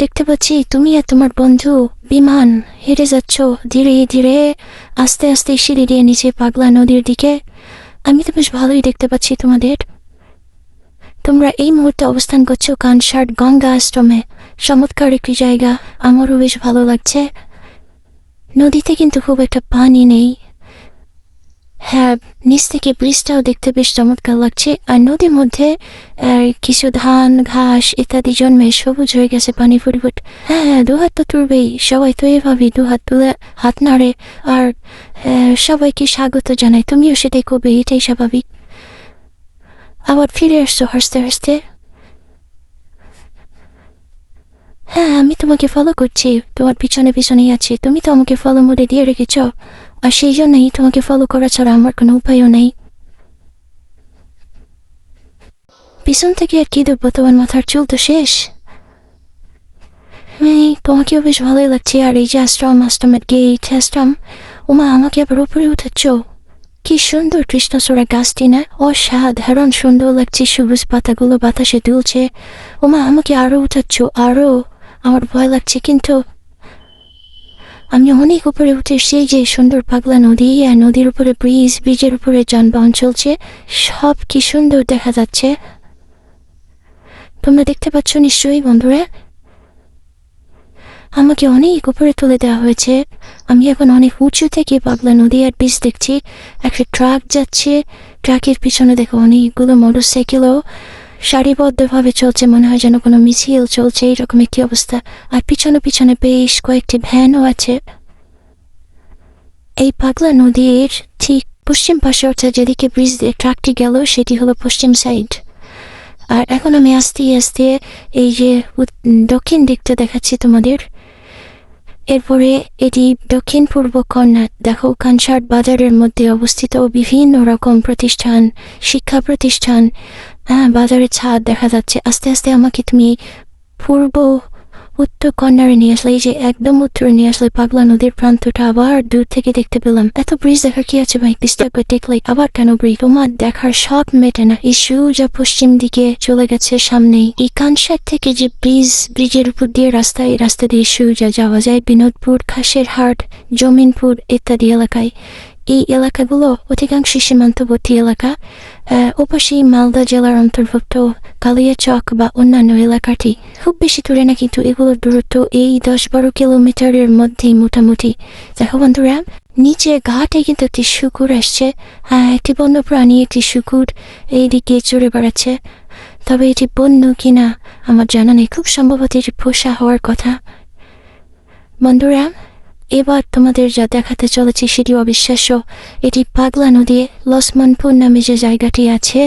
দেখতে পাচ্ছি তুমি আর তোমার বন্ধু বিমান হেঁটে যাচ্ছ ধীরে ধীরে আস্তে আস্তে সিঁড়ি দিয়ে নিচে পাগলা নদীর দিকে। আমি তো বেশ ভালোই দেখতে পাচ্ছি তোমাদের। তোমরা এই মুহূর্তে অবস্থান করছো কানসার্ট গঙ্গা আশ্রমে। চমৎকার একটি জায়গা, আমারও বেশ ভালো লাগছে। নদীতে কিন্তু খুব একটা পানি নেই। হ্যাঁ, নিচ থেকে ব্রিজটাও দেখতে বেশ চমৎকার লাগছে। আর নদীর মধ্যে কিছু ধান ঘাস ইত্যাদি জন্মে সবুজ হয়ে গেছে পানি ফুটফুট। হ্যাঁ, দুহাত তো তুলবেই, সবাই তো এভাবেই দুহাত তুলে হাত নাড়ে আর সবাইকে স্বাগত জানায়। তুমিও সেটাই করবে, এটাই স্বাভাবিক। আবার ফিরে আসছো হাসতে হাসতে। হ্যাঁ, আমি তোমাকে ফলো করছি, তোমার পিছনে পিছনেই আছি। তুমি তো আমাকে ফলো মোডে দিয়ে রেখেছ, আর সেই জন্যই তোমাকে ফলো করা ছাড়া আমার কোনো উপায়ও নেই। পিছন থেকে আর কি দেখবো, তোমার মাথার চুল তো শেষ। তোমাকেও বেশ ভালোই লাগছে। আর এই যে আশ্রমের গেট আশ্রম। ওমা, আমাকে আবার উপরে উঠাচ্ছ। কি সুন্দর কৃষ্ণচূড়া গাছটি না, অসাধারণ সুন্দর লাগছে। সবুজ পাতাগুলো বাতাসে দুলছে। ওমা, আমাকে আরো উঠাচ্ছ, আরো। আমার ভয় লাগছে, কিন্তু আমি অনেক উপরে উঠে সেই যে সুন্দর পাগলা নদী, আর নদীর উপরে ব্রিজের উপরে যানবাহন চলছে, সব কি সুন্দর দেখা যাচ্ছে। তোমরা দেখতে পাচ্ছ নিশ্চয়ই বন্ধুরা। আমাকে অনেক উপরে তুলে দেওয়া হয়েছে। আমি এখন অনেক উঁচু থেকে পাগলা নদী আর ব্রিজ দেখছি। একটা ট্রাক যাচ্ছে, ট্রাকের পিছনে দেখো অনেকগুলো মোটরসাইকেলও সারিবদ্ধভাবে চলছে, মনে হয় যেন কোনো মিছিল চলছে, এইরকম একটি অবস্থা। আর পিছনে পিছনে বেশ কয়েকটি ভ্যানও আছে। এই পাগলা নদীর ঠিক পশ্চিম পাশে, অর্থাৎ যেদিকে ব্রিজ দিয়ে ট্রাকটি গেল সেটি হলো পশ্চিম সাইড। আর এখন আমি আস্তে আস্তে এই যে দক্ষিণ দিকটা দেখাচ্ছি তোমাদের। এরপরে এটি দক্ষিণ পূর্ব কর্নার। দেখো, কানসার্ট বাজারের মধ্যে অবস্থিত বিভিন্ন রকম প্রতিষ্ঠান, শিক্ষা প্রতিষ্ঠান। বাজারের ছাদ দেখা যাচ্ছে। আস্তে আস্তে আমাকে তুমি পূর্ব উত্তর কর্নারে নিয়ে আসলে, এই যে একদম উত্তরে নিয়ে আসলে পাগলা নদীর প্রান্তটা আবার দূর থেকে দেখতে পেলাম। এত ব্রিজ দেখার কি আছে ভাই? ব্রিজটা দেখলে আবার কেন ব্রিজ? তোমার দেখার শখ মেটে না। এই সোজা পশ্চিম দিকে চলে গেছে সামনেই। এই কানসার থেকে যে ব্রিজের উপর দিয়ে রাস্তা, এই রাস্তা দিয়ে সোজা যাওয়া যায় বিনোদপুর, খাসের হাট, জমিনপুর ইত্যাদি এলাকায়। এই এলাকাগুলো অধিকাংশ সীমান্তবর্তী এলাকা। ওপাশেই মালদা জেলার অন্তর্ভুক্ত কালিয়াচক বা অন্যান্য এলাকাটি। খুব বেশি দূরে না, কিন্তু এগুলোর দূরত্ব এই 10-12 কিলোমিটারের মধ্যেই মোটামুটি। দেখো বন্ধুরা, নিচে ঘাটে কিন্তু একটি শুকুর আসছে। একটি বন্য প্রাণী, একটি শুকুর এইদিকে চড়ে বেড়াচ্ছে। তবে এটি বন্য কিনা আমার জানা নেই, খুব সম্ভবত এটি পোষা হওয়ার কথা। বন্ধুরা, এবার তোমাদের যা দেখাতে চলেছে সেটি অবিশ্বাস্য। এটি পাগলা নদী লক্ষ্মণপুর নামে যে জায়গাটি আছে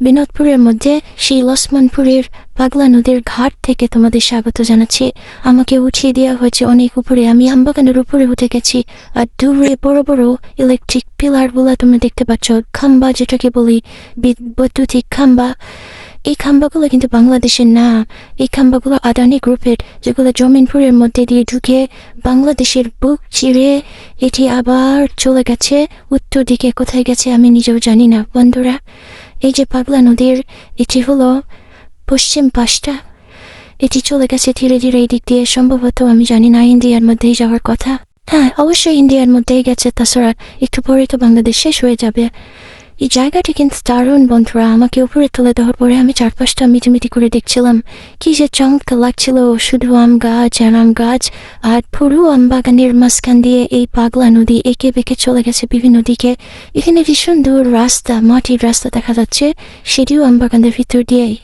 বিনোদপুরের মধ্যে, সেই লক্ষ্মণপুরের পাগলা নদীর ঘাট থেকে তোমাদের স্বাগত জানাচ্ছি। আমাকে উঠিয়ে দেওয়া হয়েছে অনেক উপরে। আমি আমবাগানের উপরে উঠে গেছি। আর দূরে বড় বড় ইলেকট্রিক পিলার গুলা তুমি দেখতে পাচ্ছ, খাম্বা যেটাকে বলি, বৈদ্যুতিক খাম্বা। এই খাম্বাগুলো কিন্তু বাংলাদেশের না, এই খাম্বাগুলো আদানি গ্রুপের, যেগুলো জমিনপুরের মধ্যে দিয়ে ঢুকে বাংলাদেশের বুক চিরে এটি আবার চলে গেছে উত্তর দিকে। কোথায় গেছে আমি নিজেও জানি না। বন্ধুরা, এই যে পাগলা নদীর এটি হলো পশ্চিম পাশটা। এটি চলে গেছে ধীরে ধীরে এই দিক দিয়ে। সম্ভবত আমি জানি না, ইন্ডিয়ার মধ্যেই যাওয়ার কথা। হ্যাঁ, অবশ্যই ইন্ডিয়ার মধ্যেই গেছে, তাছাড়া একটু পরে তো বাংলাদেশ শেষ হয়ে যাবে। এই জায়গাটি কিন্তু দারুণ বন্ধুরা। আমাকে উপরে তুলে দেওয়ার পরে আমি চারপাশটা মিটিমিটি করে দেখছিলাম। কি যে চমৎকার লাগছিল। শুধু আম গাছ আর আম গাছ, আর পুরো আম বাগানের মাঝখান দিয়ে এই পাগলা নদী এঁকে বেঁকে চলে গেছে বিভিন্ন দিকে। এখানে ভীষণ সুন্দর রাস্তা, মাটির রাস্তা দেখা যাচ্ছে, সেটিও আম বাগানের ভিতর দিয়েই।